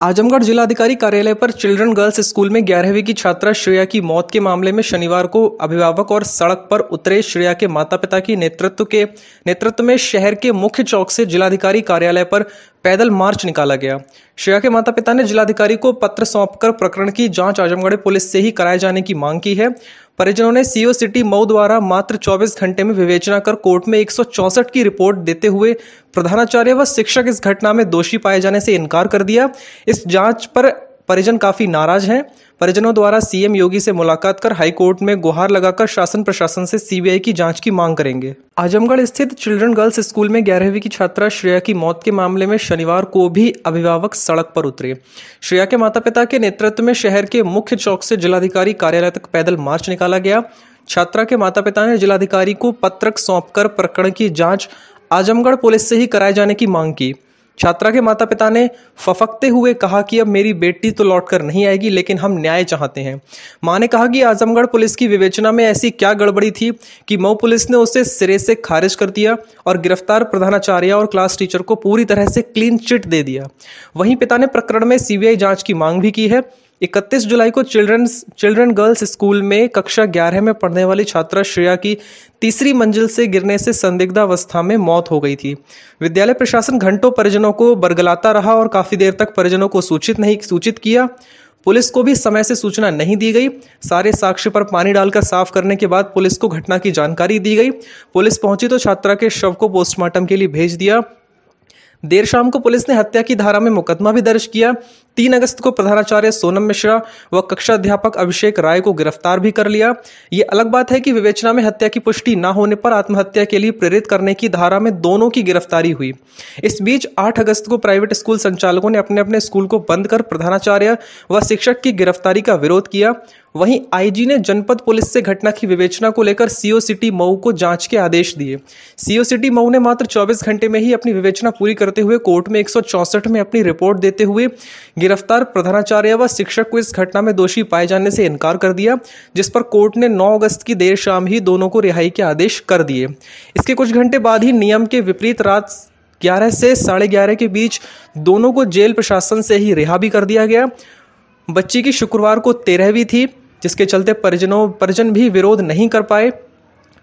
आजमगढ़ जिलाधिकारी कार्यालय पर चिल्ड्रन गर्ल्स स्कूल में 11वीं की छात्रा श्रेया की मौत के मामले में शनिवार को अभिभावक और सड़क पर उतरे श्रेया के माता पिता की नेतृत्व में शहर के मुख्य चौक से जिलाधिकारी कार्यालय पर पैदल मार्च निकाला गया। श्रेया के माता पिता ने जिलाधिकारी को पत्र सौंपकर प्रकरण की जांच आजमगढ़ पुलिस से ही कराए जाने की मांग की है। परिजनों ने सीओ सिटी मऊ द्वारा मात्र 24 घंटे में विवेचना कर कोर्ट में 164 की रिपोर्ट देते हुए प्रधानाचार्य व शिक्षक इस घटना में दोषी पाए जाने से इनकार कर दिया। इस जांच पर परिजन काफी नाराज हैं। परिजनों द्वारा सीएम योगी से मुलाकात कर हाई कोर्ट में गुहार लगाकर शासन प्रशासन से सीबीआई की जांच की मांग करेंगे। आजमगढ़ स्थित चिल्ड्रन गर्ल्स स्कूल में 11वीं की छात्रा श्रेया की मौत के मामले में शनिवार को भी अभिभावक सड़क पर उतरे। श्रेया के माता पिता के नेतृत्व में शहर के मुख्य चौक से जिलाधिकारी कार्यालय तक पैदल मार्च निकाला गया। छात्रा के माता पिता ने जिलाधिकारी को पत्रक सौंपकर प्रकरण की जांच आजमगढ़ पुलिस से ही कराए जाने की मांग की। छात्रा के माता पिता ने फफकते हुए कहा कि अब मेरी बेटी तो लौटकर नहीं आएगी, लेकिन हम न्याय चाहते हैं। मां ने कहा कि आजमगढ़ पुलिस की विवेचना में ऐसी क्या गड़बड़ी थी कि मऊ पुलिस ने उसे सिरे से खारिज कर दिया और गिरफ्तार प्रधानाचार्य और क्लास टीचर को पूरी तरह से क्लीन चिट दे दिया। वहीं पिता ने प्रकरण में सीबीआई जांच की मांग भी की है। 31 जुलाई को चिल्ड्रन गर्ल्स स्कूल में कक्षा 11 में पढ़ने वाली छात्रा श्रेया की तीसरी मंजिल से गिरने से संदिग्ध अवस्था में मौत हो गई थी। विद्यालय प्रशासन घंटों परिजनों को बरगलाता रहा और काफी देर तक परिजनों को सूचित किया। पुलिस को भी समय से सूचना नहीं दी गई। सारे साक्ष्य पर पानी डालकर साफ करने के बाद पुलिस को घटना की जानकारी दी गई। पुलिस पहुंची तो छात्रा के शव को पोस्टमार्टम के लिए भेज दिया। देर शाम को पुलिस ने हत्या की धारा में मुकदमा भी दर्ज किया। 3 अगस्त को प्रधानाचार्य सोनम मिश्रा व कक्षा अध्यापक अभिषेक राय को गिरफ्तार भी कर लिया। ये अलग बात है कि विवेचना में हत्या की पुष्टि न होने पर आत्महत्या के लिए प्रेरित करने की धारा में दोनों की गिरफ्तारी हुई। इस बीच 8 अगस्त को प्राइवेट स्कूल संचालकों ने अपने अपने स्कूल को बंद कर प्रधानाचार्य व शिक्षक की गिरफ्तारी का विरोध किया। वहीं आईजी ने जनपद पुलिस से घटना की विवेचना को लेकर सीओ सिटी मऊ को जांच के आदेश दिए। सीओ सिटी मऊ ने मात्र 24 घंटे में ही अपनी विवेचना पूरी करते हुए कोर्ट में 164 में अपनी रिपोर्ट देते हुए गिरफ्तार प्रधानाचार्य व शिक्षक को इस घटना में दोषी पाए जाने से इनकार कर दिया, जिस पर कोर्ट ने 9 अगस्त की देर शाम ही दोनों को रिहाई के आदेश कर दिए। इसके कुछ घंटे बाद ही नियम के विपरीत रात 11 से 11:30 के बीच दोनों को जेल प्रशासन से ही रिहा भी कर दिया गया। बच्ची की शुक्रवार को 13वीं थी, जिसके चलते परिजन भी विरोध नहीं कर पाए।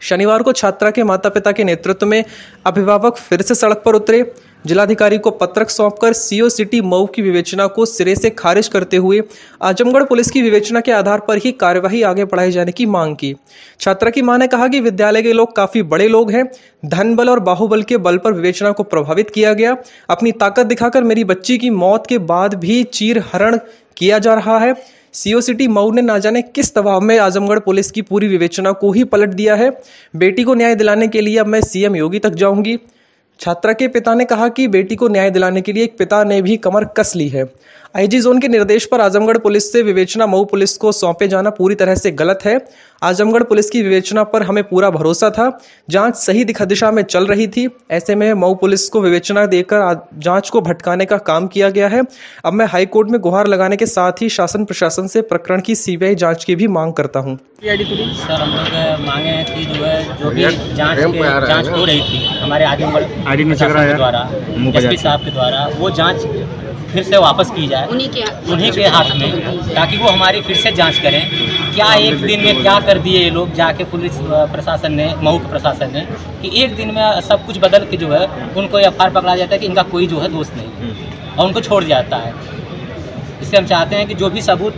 शनिवार को छात्रा के माता पिता के नेतृत्व में अभिभावक फिर से सड़क पर उतरे। जिलाधिकारी को पत्रक सौंपकर सीओ सिटी मऊ की विवेचना को सिरे से खारिज करते हुए आजमगढ़ पुलिस की विवेचना के आधार पर ही कार्यवाही आगे बढ़ाई जाने की मांग की। छात्रा की मां ने कहा कि विद्यालय के लोग काफी बड़े लोग हैं। धन बल और बाहुबल के बल पर विवेचना को प्रभावित किया गया। अपनी ताकत दिखाकर मेरी बच्ची की मौत के बाद भी चीरहरण किया जा रहा है। सीओ सिटी मऊ ने ना जाने किस दबाव में आजमगढ़ पुलिस की पूरी विवेचना को ही पलट दिया है। बेटी को न्याय दिलाने के लिए अब मैं सीएम योगी तक जाऊंगी। छात्रा के पिता ने कहा कि बेटी को न्याय दिलाने के लिए एक पिता ने भी कमर कस ली है। आईजी जोन के निर्देश पर आजमगढ़ पुलिस से विवेचना मऊ पुलिस को सौंपे जाना पूरी तरह से गलत है। आजमगढ़ पुलिस की विवेचना पर हमें पूरा भरोसा था। जांच सही दिशा में चल रही थी। ऐसे में मऊ पुलिस को विवेचना देकर जांच को भटकाने का काम किया गया है। अब मैं हाई कोर्ट में गुहार लगाने के साथ ही शासन प्रशासन से प्रकरण की सीबीआई जांच की भी मांग करता हूँ। सर, हम लोग मांगे हैं कि जो भी जांच हो रही थी हमारे आजमगढ़ के द्वारा, एसपी साहब के द्वारा, वो जांच फिर से वापस की जाए उन्हीं के हाथ में, ताकि वो हमारी फिर से जांच करें। क्या एक दिन में क्या कर दिए ये लोग, जाके पुलिस प्रशासन ने, मऊ के प्रशासन ने, कि एक दिन में सब कुछ बदल के जो है उनको एफआईआर पकड़ा जाता है कि इनका कोई जो है दोष नहीं और उनको छोड़ दिया जाता है। इसलिए हम चाहते हैं कि जो भी सबूत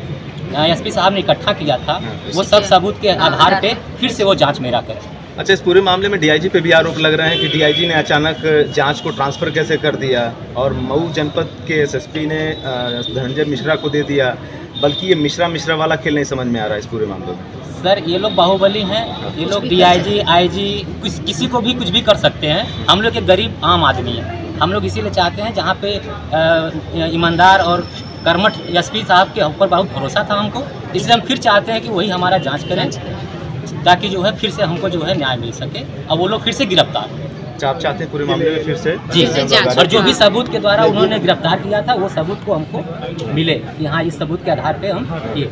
एसपी साहब ने इकट्ठा किया था वो सब सबूत के आधार पे फिर से वो जांच मेरा करें। अच्छा, इस पूरे मामले में डीआईजी पे भी आरोप लग रहे हैं कि डीआईजी ने अचानक जांच को ट्रांसफ़र कैसे कर दिया और मऊ जनपद के एसएसपी ने धनंजय मिश्रा को दे दिया, बल्कि ये मिश्रा वाला खेल नहीं समझ में आ रहा है इस पूरे मामले में। सर, ये लोग बाहुबली हैं। ये लोग डीआईजी, आईजी किसी को भी कुछ भी कर सकते हैं। हम लोग एक गरीब आम आदमी हैं। हम लोग इसीलिए चाहते हैं, जहाँ पे ईमानदार और कर्मठ एसपी साहब के ऊपर बहुत भरोसा था हमको, इसलिए हम फिर चाहते हैं कि वही हमारा जांच करें, ताकि जो है फिर से हमको जो है न्याय मिल सके और वो लोग फिर से गिरफ्तार हो। आप चाहते हैं पूरे मामले में फिर से जी, और जो भी सबूत के द्वारा उन्होंने गिरफ्तार किया था वो सबूत को हमको मिले कि हाँ, इस सबूत के आधार पे हम ये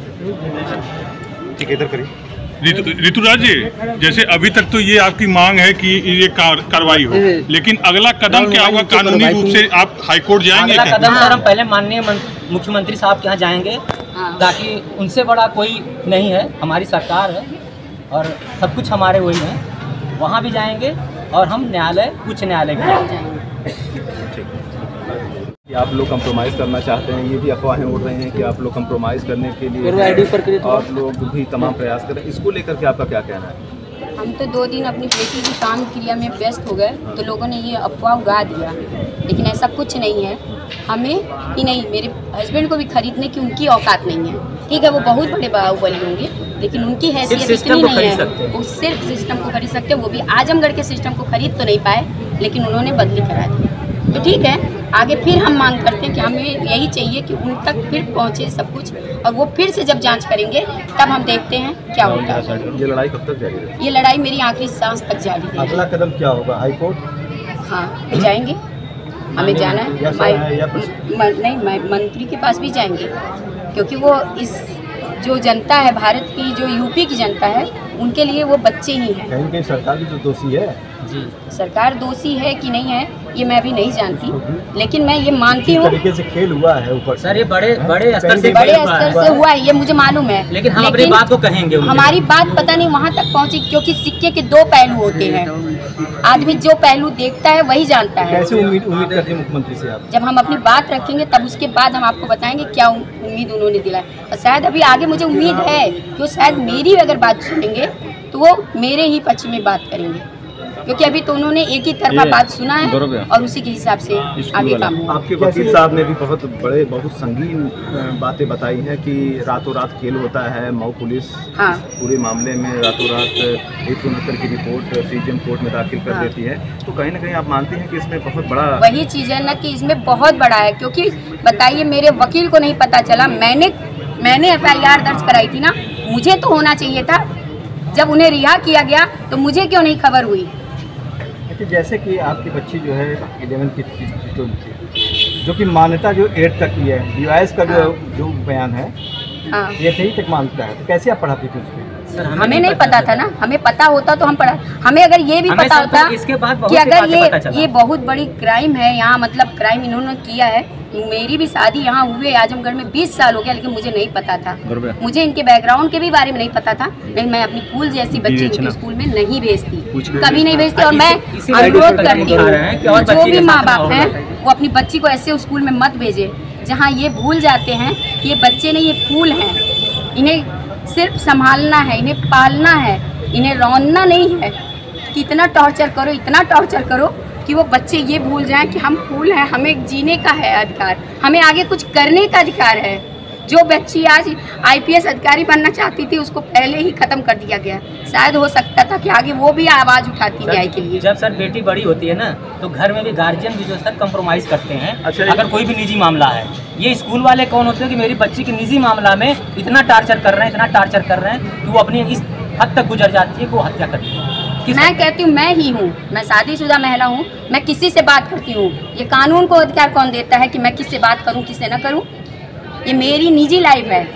ठीक है। इधर करिए। ऋतुराज जी, जैसे अभी तक तो ये आपकी मांग है कि ये कार्रवाई हो, लेकिन अगला कदम क्या होगा? कानूनी रूप से आप हाईकोर्ट जाएंगे? अगला कदम सर हम पहले माननीय मुख्यमंत्री साहब के यहाँ जाएंगे, ताकि उनसे बड़ा कोई नहीं है, हमारी सरकार है और सब कुछ हमारे वही है, वहाँ भी जाएंगे और हम न्यायालय, उच्च न्यायालय भी जाएंगे। आप लोग कंप्रोमाइज़ करना चाहते हैं, ये भी अफवाहें उड़ रही हैं कि आप लोग कंप्रोमाइज़ करने के लिए और लोग भी तमाम प्रयास करें, इसको लेकर के आपका क्या कहना है? हम तो 2 दिन अपनी बेटी की काम क्रिया में व्यस्त हो गए तो लोगों ने ये अफवाह उड़ा दिया, लेकिन ऐसा कुछ नहीं है। हमें ही नहीं, मेरे हस्बैंड को भी खरीदने की उनकी औकात नहीं है। ठीक है, वो बहुत बड़े बाहुबली होंगे, लेकिन उनकी हैसियत इतनी नहीं है। वो सिर्फ सिस्टम को खरीद सकते हैं, वो भी आजमगढ़ के सिस्टम को खरीद तो नहीं पाए, लेकिन उन्होंने बदली करा दी। तो ठीक है, आगे फिर हम मांग करते हैं कि हमें यही चाहिए कि उन तक फिर पहुँचे सब कुछ, और वो फिर से जब जांच करेंगे तब हम देखते हैं क्या होता है। ये लड़ाई कब तक जारी रहेगी? ये लड़ाई मेरी आखिरी सांस तक जारी है। अगला कदम क्या होगा? हाईकोर्ट? हाँ, जाएंगे, हमें जाना है। नहीं, मंत्री के पास भी जाएंगे, क्योंकि वो इस जो जनता है भारत की, जो यूपी की जनता है, उनके लिए वो बच्चे ही हैं। कहीं कहीं सरकार भी तो दोषी है। जी, सरकार दोषी है कि नहीं है ये मैं भी नहीं जानती, लेकिन मैं ये मानती हूँ तरीके से खेल हुआ है ऊपर सर, ये बड़े स्तर से हुआ है, ये मुझे मालूम है, लेकिन हम अपनी बात को कहेंगे। हमारी बात पता नहीं वहाँ तक पहुँची, क्योंकि सिक्के के 2 पहलू होते हैं। आदमी जो पहलू देखता है वही जानता है। कैसे उम्मीद करते हैं मुख्यमंत्री से आप? जब हम अपनी बात रखेंगे तब उसके बाद हम आपको बताएंगे क्या उम्मीद उन्होंने दिलाया, और शायद अभी आगे मुझे उम्मीद है कि वो शायद मेरी अगर बात सुनेंगे तो वो मेरे ही पक्ष में बात करेंगे, क्योंकि अभी तो उन्होंने एक ही तरफा बात सुना है और उसी के हिसाब से आगे काम होगा। आपके वकील साहब ने भी बहुत संगीन बातें बताई हैं कि रातों रात खेल होता है। मऊ पुलिस पूरे मामले में रातों रात 169 की रिपोर्ट सीजीएम कोर्ट में दाखिल कर देती है, तो कहीं ना कहीं आप मानते हैं कि इसमें बहुत बड़ा वही चीज़ है ना कि इसमें बहुत बड़ा है, क्योंकि बताइए मेरे वकील को नहीं पता चला, मैंने FIR दर्ज कराई थी ना, मुझे तो होना चाहिए था। जब उन्हें रिहा किया गया तो मुझे क्यों नहीं खबर हुई? जैसे कि आपकी बच्ची जो है 11 की जो कि मान्यता जो 8 तक की है, डिवाइस का जो बयान है ये सही तक मानता है, तो कैसे आप पढ़ाती थी उसको? हमें नहीं पता था ना, हमें पता होता तो हम पढ़ा। हमें अगर ये भी पता होता कि अगर ये बहुत बड़ी क्राइम है यहाँ, मतलब क्राइम इन्होंने किया है। मेरी भी शादी यहाँ हुए आजमगढ़ में 20 साल हो गया, लेकिन मुझे नहीं पता था, मुझे इनके बैकग्राउंड के भी बारे में नहीं पता था। नहीं, मैं अपनी फूल जैसी बच्ची इनके स्कूल में नहीं भेजती, कभी नहीं भेजती। और मैं अनुरोध करती हूँ जो भी माँ बाप हैं वो अपनी बच्ची को ऐसे स्कूल में मत भेजे जहाँ ये भूल जाते हैं कि ये बच्चे नहीं, ये फूल हैं, इन्हें सिर्फ संभालना है, इन्हें पालना है, इन्हें रौंदना नहीं है। कि इतना टॉर्चर करो, इतना टॉर्चर करो कि वो बच्चे ये भूल जाएं कि हम फूल हैं, हमें जीने का है अधिकार, हमें आगे कुछ करने का अधिकार है। जो बच्ची आज IPS अधिकारी बनना चाहती थी उसको पहले ही खत्म कर दिया गया। शायद हो सकता था कि आगे वो भी आवाज़ उठाती न्याय के लिए। जब सर बेटी बड़ी होती है ना, तो घर में भी गार्जियन भी जो सर कंप्रोमाइज करते हैं। अगर कोई भी निजी मामला है, ये स्कूल वाले कौन होते हैं कि मेरी बच्ची के निजी मामला में इतना टार्चर कर रहे हैं, इतना टार्चर कर रहे हैं कि वो अपनी इस हद तक गुजर जाती है कि वो हत्या करती है। मैं कहती हूँ मैं ही हूँ, मैं शादीशुदा महिला हूँ, मैं किसी से बात करती हूँ। ये कानून को अधिकार कौन देता है कि मैं किससे बात करूँ, किससे न करूँ? ये मेरी निजी लाइफ है,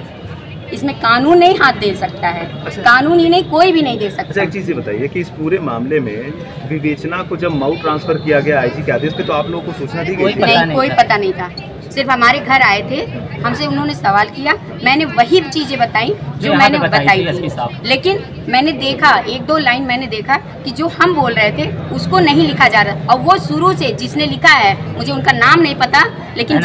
इसमें कानून नहीं हाथ दे सकता है। कानून ही नहीं, कोई भी नहीं दे सकता। एक चीज़ ये बताइए कि इस पूरे मामले में विवेचना को जब मऊ ट्रांसफर किया गया IG के आदेश पे, तो आप लोगों को सूचना दी गई? नहीं, कोई पता नहीं था। सिर्फ हमारे घर आए थे, हमसे उन्होंने सवाल किया, मैंने वही चीज़ें बताई जो मैंने बताई थी। लेकिन मैंने देखा 1-2 लाइन मैंने देखा कि जो हम बोल रहे थे उसको नहीं लिखा जा रहा, और वो शुरू से जिसने लिखा है, मुझे उनका नाम नहीं पता, लेकिन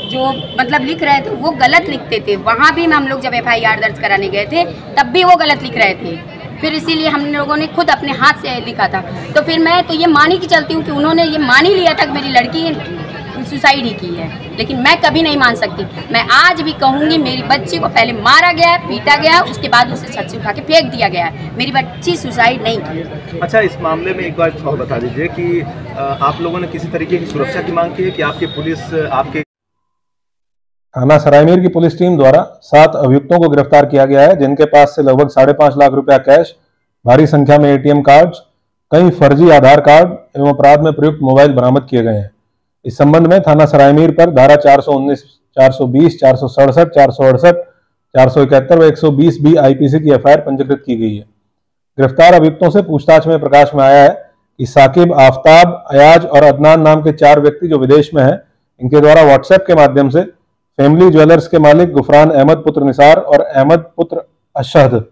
जो मतलब लिख रहे थे वो गलत लिखते थे। वहाँ भी हम लोग जब FIR दर्ज कराने गए थे तब भी वो गलत लिख रहे थे, फिर इसीलिए हम लोगों ने खुद अपने हाथ से लिखा था। तो फिर मैं तो ये मानी की चलती हूँ कि उन्होंने ये मान ही लिया था कि मेरी लड़की सुसाइड ही की है, लेकिन मैं कभी नहीं मान सकती। मैं आज भी कहूँगी मेरी बच्ची को पहले मारा गया, पीटा गया, उसके बाद उसे छत से उठा के फेंक दिया गया। मेरी बच्ची सुसाइड नहीं की। अच्छा, इस मामले में एक बात और बता दीजिए कि आप लोगों ने किसी तरीके की सुरक्षा की मांग की है कि आपके पुलिस आपके थाना सरायमीर की पुलिस टीम द्वारा 7 अभियुक्तों को गिरफ्तार किया गया है, जिनके पास से लगभग 5.5 लाख रुपया कैश, भारी संख्या में ATM कार्ड्स, कई फर्जी आधार कार्ड एवं अपराध में प्रयुक्त मोबाइल बरामद किए गए हैं। इस संबंध में थाना सरायमीर पर धारा 419, 420, 467, 468, 471 व 120 बी आईपीसी की एफआईआर पंजीकृत की गई है। गिरफ्तार अभियुक्तों से पूछताछ में प्रकाश में आया है कि साकिब, आफ्ताब, अयाज और अदनान नाम के 4 व्यक्ति जो विदेश में हैं, इनके द्वारा व्हाट्सएप के माध्यम से फैमिली ज्वेलर्स के मालिक गुफरान अहमद पुत्र निसार और अहमद पुत्र अशहद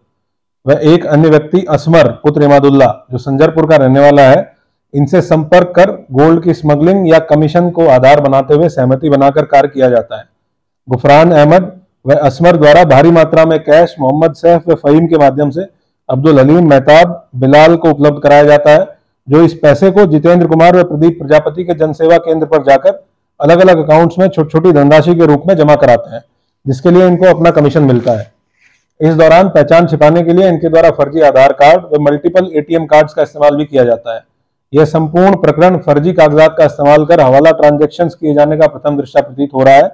व एक अन्य व्यक्ति असमर पुत्र इमादुल्ला जो संजरपुर का रहने वाला है, इनसे संपर्क कर गोल्ड की स्मगलिंग या कमीशन को आधार बनाते हुए सहमति बनाकर कार्य किया जाता है। गुफरान अहमद व असमर द्वारा भारी मात्रा में कैश मोहम्मद सैफ व फहीम के माध्यम से अब्दुल हलीम, मेहताब, बिलाल को उपलब्ध कराया जाता है, जो इस पैसे को जितेंद्र कुमार व प्रदीप प्रजापति के जनसेवा केंद्र पर जाकर अलग अलग अकाउंट्स में छोटी छोटी धनराशि के रूप में जमा कराते हैं, जिसके लिए इनको अपना कमीशन मिलता है। इस दौरान पहचान छिपाने के लिए इनके द्वारा फर्जी आधार कार्ड व मल्टीपल एटीएम कार्ड्स का इस्तेमाल भी किया जाता है। यह संपूर्ण प्रकरण फर्जी कागजात का इस्तेमाल कर हवाला ट्रांजैक्शंस किए जाने का प्रथम दृष्टया प्रतीत हो रहा है।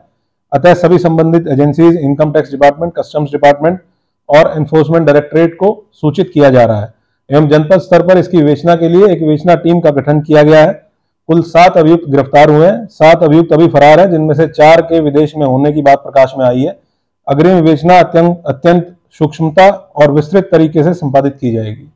अतः सभी संबंधित agencies, income tax department, customs department और एनफोर्समेंट डायरेक्टरेट को सूचित किया जा रहा है एवं जनपद स्तर पर इसकी विवेचना के लिए एक विवेचना टीम का गठन किया गया है। कुल 7 अभियुक्त गिरफ्तार हुए हैं। 7 अभियुक्त अभी फरार हैं, जिनमें से 4 के विदेश में होने की बात प्रकाश में आई है। अग्रिम विवेचना अत्यंत सूक्ष्मता और विस्तृत तरीके से संपादित की जाएगी।